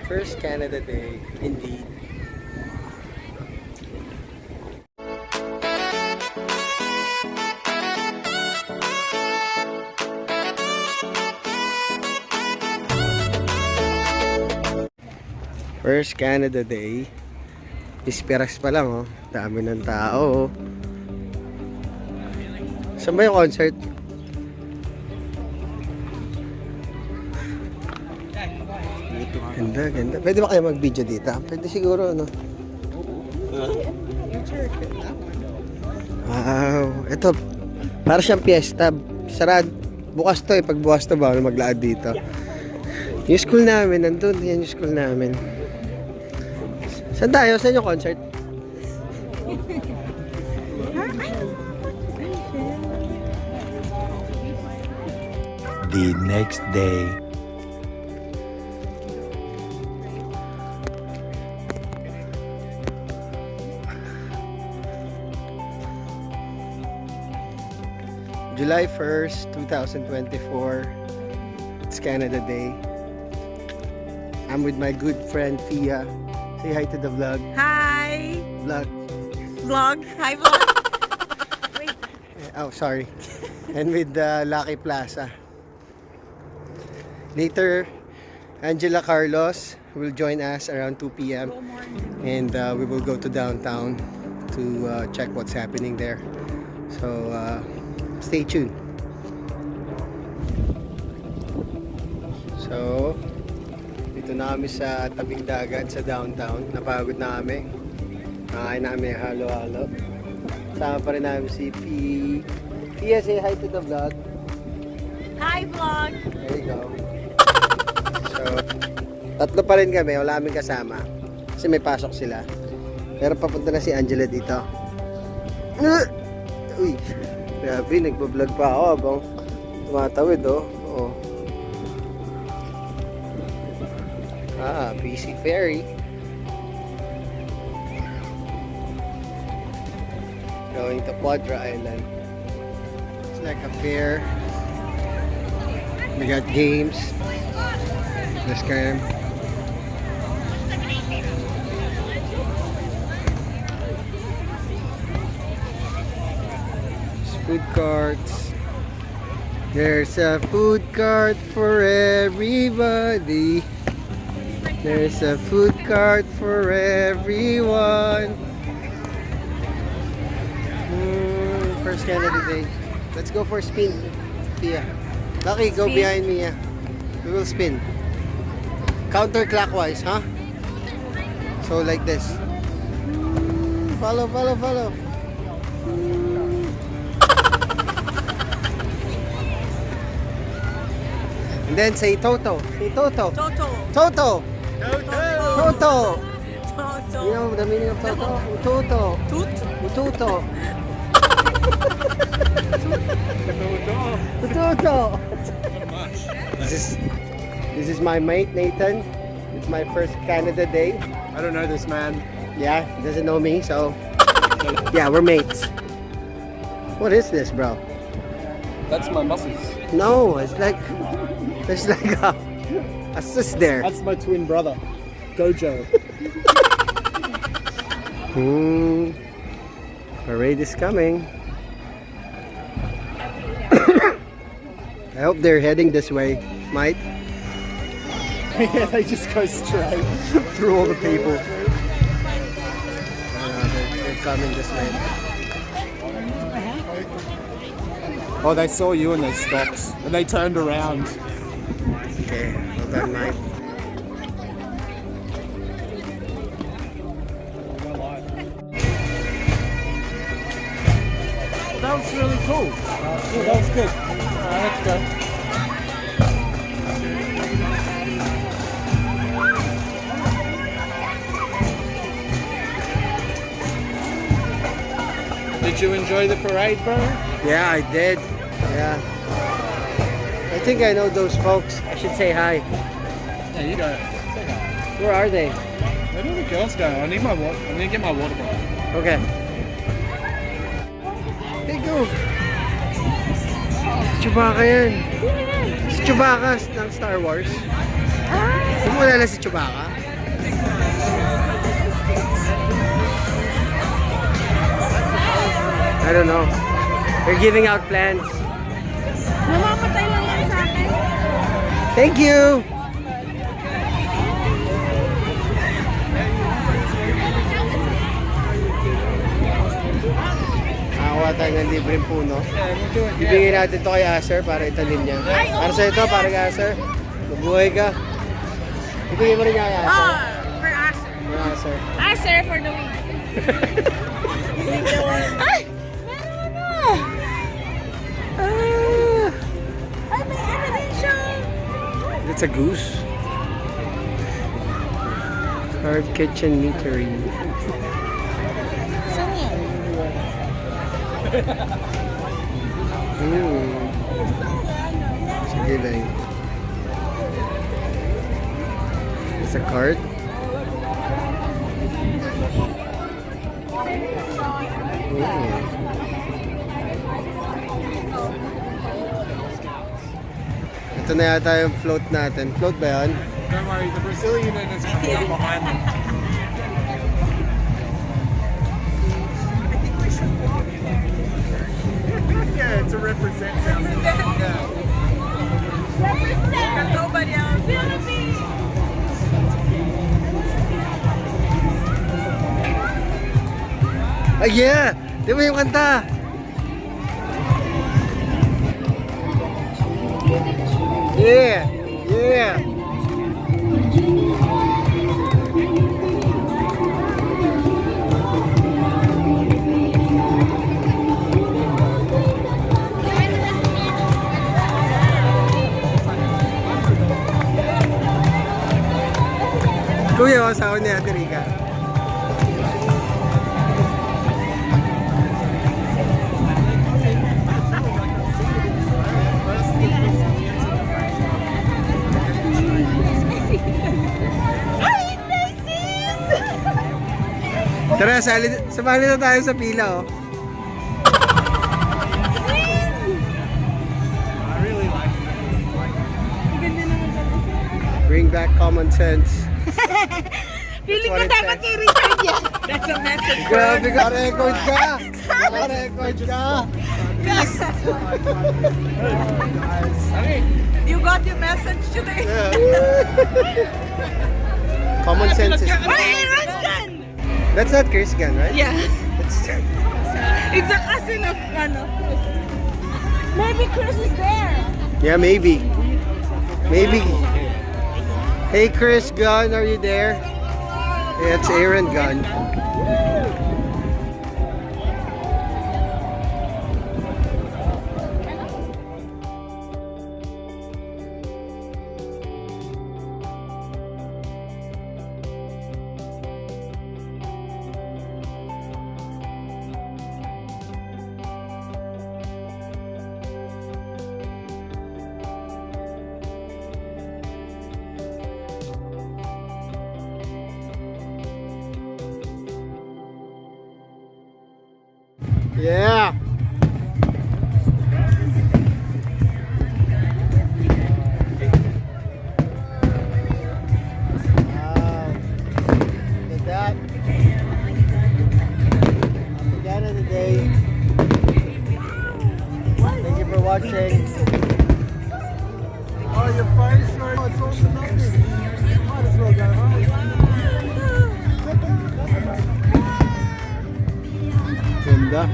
First Canada Day, indeed. First Canada Day. Pisperas pa lang, oh. Dami ng tao, oh. Saan ba yung concert? Ganda, ganda. Pwede ba kayo mag-video dito? Pwede siguro, no? Wow. Ito, para siyang piyesta. Sarad. Bukas to eh. Pag bukas to ba, maglaad dito. Yung school namin, nandun. Yan yung school namin. Saan tayo? Saan yung concert? The next day. July 1st, 2024. It's Canada Day. I'm with my good friend Fia. Say hi to the vlog. Hi! Vlog. Vlog? Hi, vlog! Wait. Oh, sorry. And with Lucky Plaza. Later, Angela Carlos will join us around 2 p.m. And we will go to downtown to check what's happening there. So, stay tuned. So, dito na kami sa tabing dagat sa downtown. Napagod na kami. Kakain namin halo-halo. Sama pa rin namin si Fia. Say hi to the vlog. Hi, vlog! There you go. So, tatlo pa rin kami. Wala kaming kasama. Kasi may pasok sila. Pero papunta na si Angela dito. Uy! Grabe, nagbablog pa ako habang tumatawid, oh. Oh. BC Ferry. Going to Quadra Island. It's like a fair. We got games. This game. Food carts. There's a food cart for everybody. There's a food cart for everyone. First Canada Day. Let's go for a spin. Pia. Lucky, go behind me. Yeah. We will spin. Counterclockwise, huh? So like this. Follow, follow, follow. And then say Toto. Say Toto. Toto! Toto. Toto. Toto! You know the meaning of Toto? Toto. Toot? Toto. Toto. This is my mate Nathan. It's my first Canada Day. I don't know this man. Yeah, he doesn't know me, so yeah, we're mates. What is this, bro? That's my muscles. No, it's like there's like a cyst there. That's my twin brother, Gojo. Parade is coming. I hope they're heading this way, Mike. Yeah, they just go straight. Through all the people. They're coming this way. Oh, they saw you and they stopped. And they turned around. Okay, well done, Mike. That was really cool. Yeah, that was good. Alright, let's go. Did you enjoy the parade, bro? Yeah, I did. Yeah. I think I know those folks. I should say hi. Yeah, you go. Say hi. Where are they? Where do the girls go? I need my water. I need to get my water bottle. Okay. Hey, go. Chewbacca yan. Si Chewbacca ng Star Wars. Hindi mo kilala si Chewbacca? I don't know. They're giving out plans. Namamatay lang yan sa akin. Thank you! Nakakuha tayo ng libreng puno. Ibigay natin to kay Acer para itanim niya. Para sa ito, para kay Acer. Mabuhay ka. Ibigay mo rin niya kay Acer. Oh, for us. For Acer. Us, sir, for the week. Ay! Meron na! Ay, may ano din siya. It's a goose. Carved kitchen meatery. Saan yan? Sige lang. It's a cart. Ito na yata yung float natin. Float ba yan? Don't worry, the Brazilian is coming up behind them. Yeah, to represent them. Yeah. Represent! Nobody else. Philippines! Ay, yeah! Di ba yung kanta? Yeah! Yeah! Kuya, asawa ni Ate Rica. Tara, sumali na tayo sa pila, oh. I really like it. Bring back common sense. Feeling ko what it dapat says. i-record yan. That's a message. Grabe ka, record ka! Record ka! Yes. You got your message today. Common sense is... Wait, Aaron's done. That's not Chris Gunn, right? Yeah. It's... It's a cousin of ano. Maybe Chris is there. Yeah, maybe. Maybe. Hey, Chris Gunn, are you there? Yeah, it's Aaron Gunn. Yeah. Wow. Look at that. At the end of the day. Thank you for watching. Oh, your face, sorry. Oh, it's all for nothing. Might as well go home. Ganda.